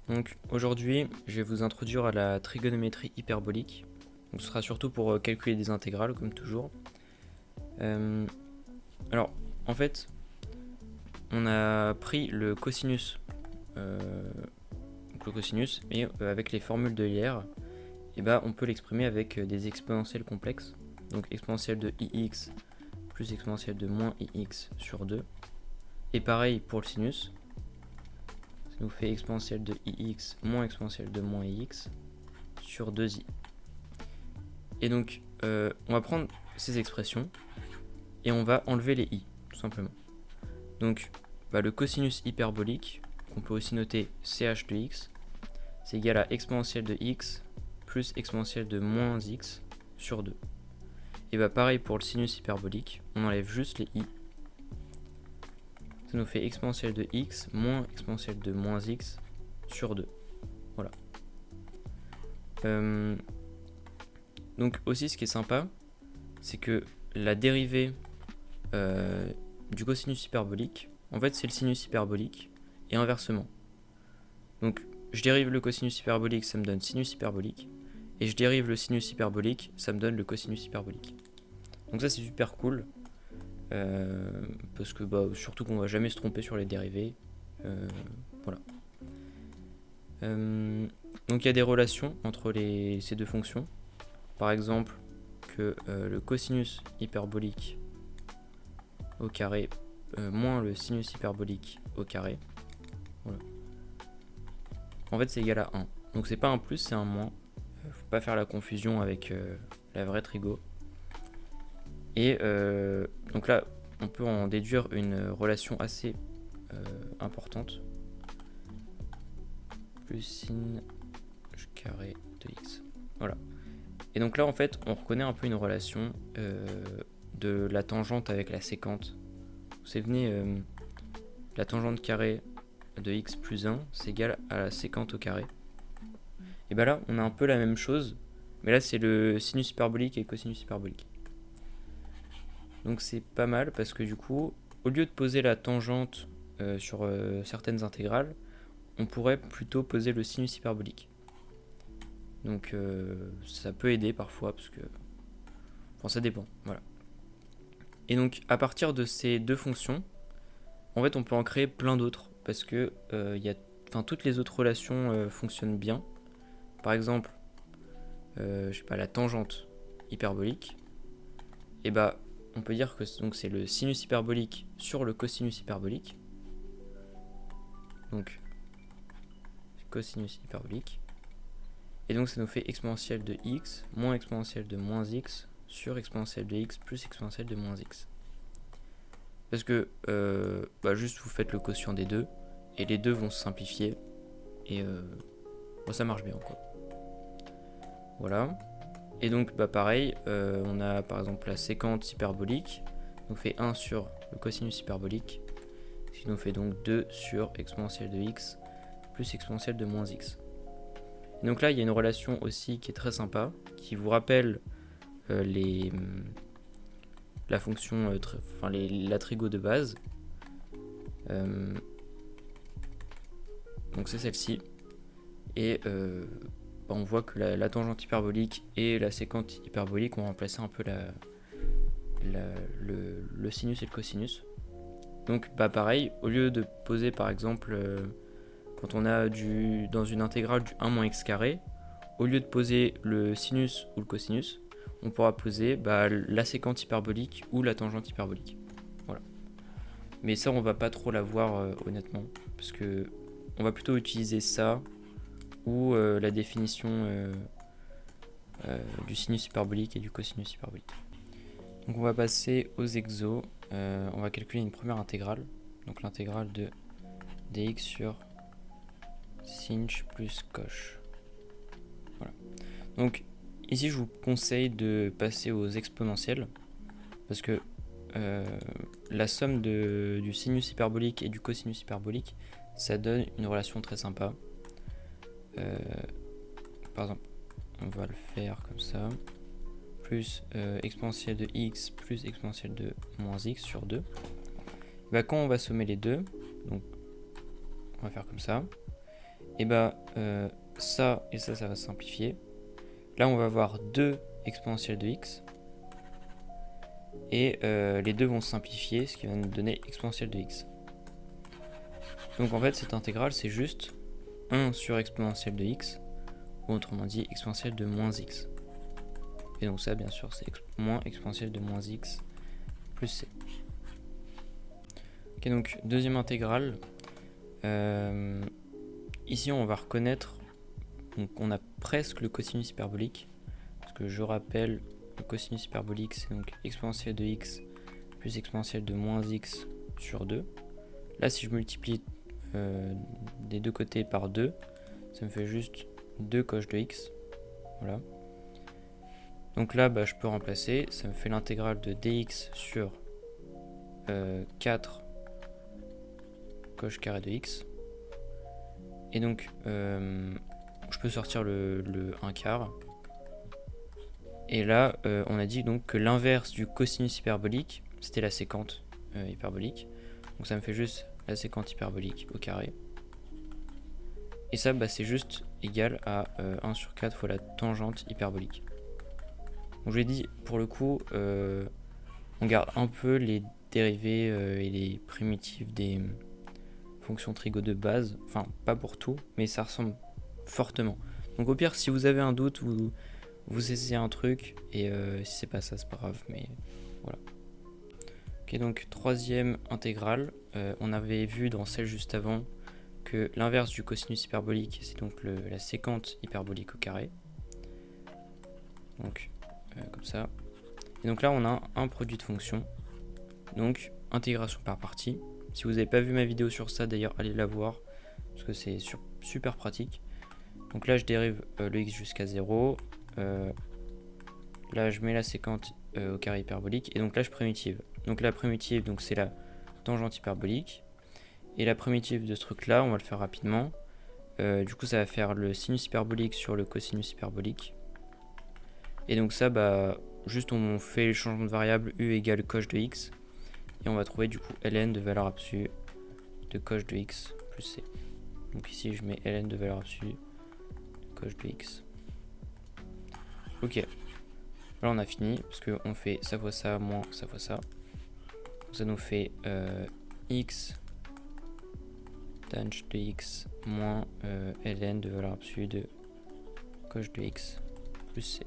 Donc aujourd'hui, je vais vous introduire à la trigonométrie hyperbolique. Donc ce sera surtout pour calculer des intégrales, comme toujours. Euh, alors, en fait, on a pris le cosinus, et avec les formules de Euler, et on peut l'exprimer avec des exponentielles complexes. Donc exponentielle de ix plus exponentielle de moins ix sur 2. Et pareil pour le sinus. Ça nous fait exponentielle de ix moins exponentielle de moins ix sur 2i. Et donc, on va prendre ces expressions et on va enlever les i, tout simplement. Donc, le cosinus hyperbolique, qu'on peut aussi noter ch de x, c'est égal à exponentielle de x plus exponentielle de moins x sur 2. Et pareil pour le sinus hyperbolique, on enlève juste les i. Ça nous fait exponentielle de x moins exponentielle de moins x sur 2. Voilà. Donc aussi, ce qui est sympa, c'est que la dérivée du cosinus hyperbolique, en fait, c'est le sinus hyperbolique, et inversement. Donc, je dérive le cosinus hyperbolique, ça me donne sinus hyperbolique, et je dérive le sinus hyperbolique, ça me donne le cosinus hyperbolique. Donc ça, c'est super cool, parce que surtout qu'on va jamais se tromper sur les dérivés. Voilà. Donc il y a des relations entre ces deux fonctions. Par exemple, que le cosinus hyperbolique au carré moins le sinus hyperbolique au carré. Voilà. En fait, c'est égal à 1. Donc c'est pas un plus, c'est un moins. Faut pas faire la confusion avec la vraie trigo. Et donc là, on peut en déduire une relation assez importante. Plus sin carré de x. Voilà. Et donc là, en fait, on reconnaît un peu une relation de la tangente avec la sécante. Vous savez, la tangente carrée de x plus 1, c'est égal à la sécante au carré. Et là, on a un peu la même chose, mais là, c'est le sinus hyperbolique et le cosinus hyperbolique. Donc c'est pas mal parce que du coup, au lieu de poser la tangente sur certaines intégrales, on pourrait plutôt poser le sinus hyperbolique. Donc ça peut aider parfois parce que... Enfin, ça dépend, voilà. Et donc, à partir de ces deux fonctions, en fait, on peut en créer plein d'autres parce que toutes les autres relations fonctionnent bien. Par exemple, la tangente hyperbolique. Et on peut dire que c'est le sinus hyperbolique sur le cosinus hyperbolique. Donc, cosinus hyperbolique. Et donc, ça nous fait exponentielle de x moins exponentielle de moins x sur exponentielle de x plus exponentielle de moins x. Parce que juste vous faites le quotient des deux et les deux vont se simplifier et ça marche bien quoi. Voilà. Et donc pareil, on a par exemple la séquente hyperbolique, donc fait 1 sur le cosinus hyperbolique, ce qui nous fait donc 2 sur exponentielle de x plus exponentielle de moins x. Et donc là il y a une relation aussi qui est très sympa, qui vous rappelle la fonction, la trigo de base. Donc c'est celle-ci. Et on voit que la tangente hyperbolique et la séquente hyperbolique ont remplacé un peu le sinus et le cosinus. Donc pareil, au lieu de poser par exemple, quand on a dans une intégrale du 1 moins x carré, au lieu de poser le sinus ou le cosinus, on pourra poser la séquente hyperbolique ou la tangente hyperbolique. Voilà. Mais ça, on va pas trop la voir honnêtement, parce que on va plutôt utiliser ça ou la définition du sinus hyperbolique et du cosinus hyperbolique. Donc on va passer aux exos. On va calculer une première intégrale, donc l'intégrale de dx sur sinh plus cosh. Voilà. Donc ici je vous conseille de passer aux exponentielles parce que la somme du sinus hyperbolique et du cosinus hyperbolique, ça donne une relation très sympa. Par exemple, on va le faire comme ça, plus exponentielle de x plus exponentielle de moins x sur 2. Quand on va sommer les deux, donc on va faire comme ça, et bah ça et ça va se simplifier. Là on va avoir 2 exponentielles de x, et les deux vont se simplifier, ce qui va nous donner exponentielle de x. Donc en fait cette intégrale c'est juste 1 sur exponentielle de x, ou autrement dit exponentielle de moins x. Et donc ça bien sûr c'est moins exponentielle de moins x plus c. Ok, donc deuxième intégrale, ici on va reconnaître, donc on a presque le cosinus hyperbolique, parce que je rappelle, le cosinus hyperbolique c'est donc exponentielle de x plus exponentielle de moins x sur 2. Là si je multiplie des deux côtés par 2, ça me fait juste 2 cosh de x. Voilà. Donc là je peux remplacer, ça me fait l'intégrale de dx sur 4 cosh carré de x. Et donc je peux sortir le 1 quart. Et là on a dit donc que l'inverse du cosinus hyperbolique c'était la sécante hyperbolique. Donc ça me fait juste la sécante hyperbolique au carré. Et ça c'est juste égal à 1 sur 4 fois la tangente hyperbolique. Donc je l'ai dit, pour le coup on garde un peu les dérivés et les primitives des fonctions trigo de base. Enfin pas pour tout, mais ça ressemble fortement. Donc au pire si vous avez un doute, vous essayez un truc, et si c'est pas ça c'est pas grave, mais voilà. Ok, donc troisième intégrale, on avait vu dans celle juste avant que l'inverse du cosinus hyperbolique c'est donc la sécante hyperbolique au carré. Donc comme ça. Et donc là on a un produit de fonction, donc intégration par partie. Si vous n'avez pas vu ma vidéo sur ça d'ailleurs, allez la voir, parce que c'est super pratique. Donc là je dérive le x jusqu'à 0, là je mets la sécante au carré hyperbolique, et donc là je primitive. Donc la primitive donc c'est la tangente hyperbolique, et la primitive de ce truc là on va le faire rapidement. Du coup ça va faire le sinus hyperbolique sur le cosinus hyperbolique, et donc ça juste on fait le changement de variable u égale cosh de x, et on va trouver du coup ln de valeur absolue de cosh de x plus c. Donc ici je mets ln de valeur absolue de cosh de x. Ok, là on a fini, parce qu'on fait ça fois ça moins ça fois ça. Donc ça nous fait x tanh de x moins ln de valeur absolue de cosh de x plus c.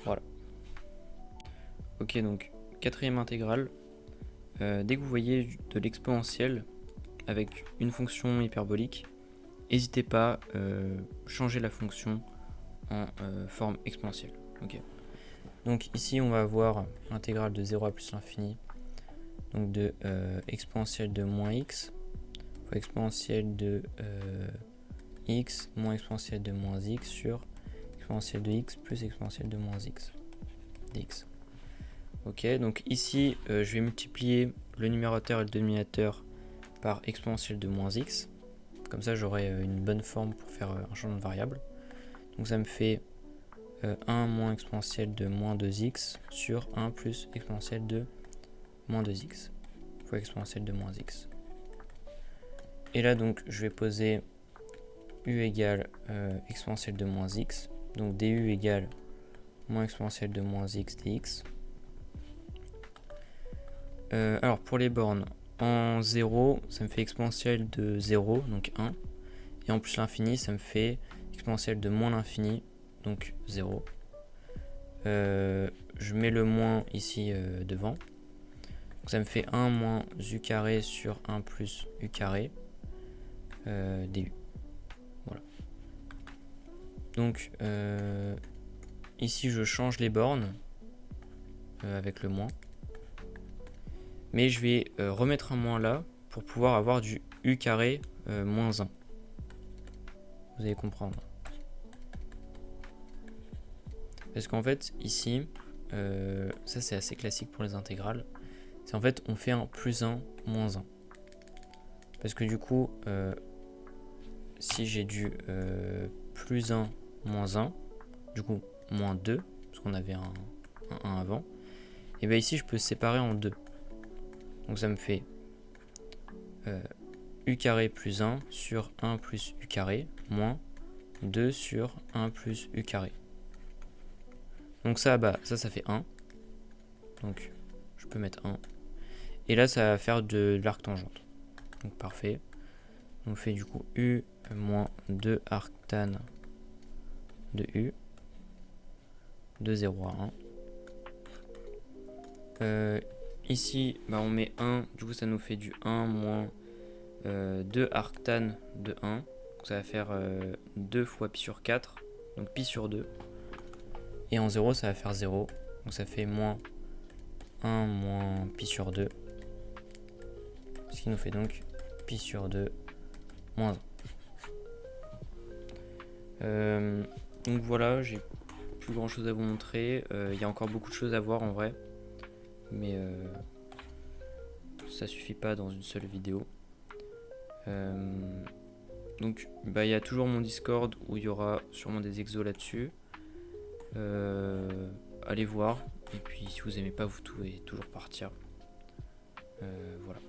Voilà. Ok, donc quatrième intégrale, dès que vous voyez de l'exponentielle avec une fonction hyperbolique, n'hésitez pas à changer la fonction en forme exponentielle. Ok. Donc ici on va avoir l'intégrale de 0 à plus l'infini, donc de exponentielle de moins x fois exponentielle de x moins exponentielle de moins x sur exponentielle de x plus exponentielle de moins x dx. Ok, donc ici je vais multiplier le numérateur et le dénominateur par exponentielle de moins x. Comme ça j'aurai une bonne forme pour faire un changement de variable. Donc ça me fait 1 moins exponentielle de moins 2x sur 1 plus exponentielle de moins 2x fois exponentielle de moins x. Et là donc je vais poser u égale exponentielle de moins x, donc du égale moins exponentielle de moins x dx. Alors pour les bornes, en 0 ça me fait exponentielle de 0, donc 1, et en plus l'infini ça me fait exponentielle de moins l'infini, donc 0. Je mets le moins ici devant, donc ça me fait 1 moins u carré sur 1 plus u carré du. Voilà. Donc ici je change les bornes avec le moins, mais je vais remettre un moins là pour pouvoir avoir du u carré moins 1. Vous allez comprendre. Parce qu'en fait ici, ça c'est assez classique pour les intégrales, c'est en fait on fait un plus 1 moins 1. Parce que du coup, si j'ai du plus 1 moins 1, du coup moins 2, parce qu'on avait un 1 avant, et bien ici je peux séparer en 2. Donc ça me fait u carré plus 1 sur 1 plus u carré moins 2 sur 1 plus u carré. Donc ça, bah, ça fait 1. Donc je peux mettre 1. Et là, ça va faire de l'arc tangente. Donc parfait. On fait du coup u moins 2 arctan de u de 0 à 1. Ici, bah, on met 1. Du coup, ça nous fait du 1 moins 2 arctan de 1. Donc ça va faire 2 fois pi sur 4. Donc pi sur 2. Et en 0, ça va faire 0. Donc ça fait moins 1 moins pi sur 2. Ce qui nous fait donc pi sur 2 moins 1. Donc voilà, j'ai plus grand chose à vous montrer. Il y a encore beaucoup de choses à voir en vrai. Mais ça suffit pas dans une seule vidéo. Donc bah, il y a toujours mon Discord où il y aura sûrement des exos là-dessus. Allez voir. Et puis si vous aimez pas, vous pouvez toujours partir. Voilà.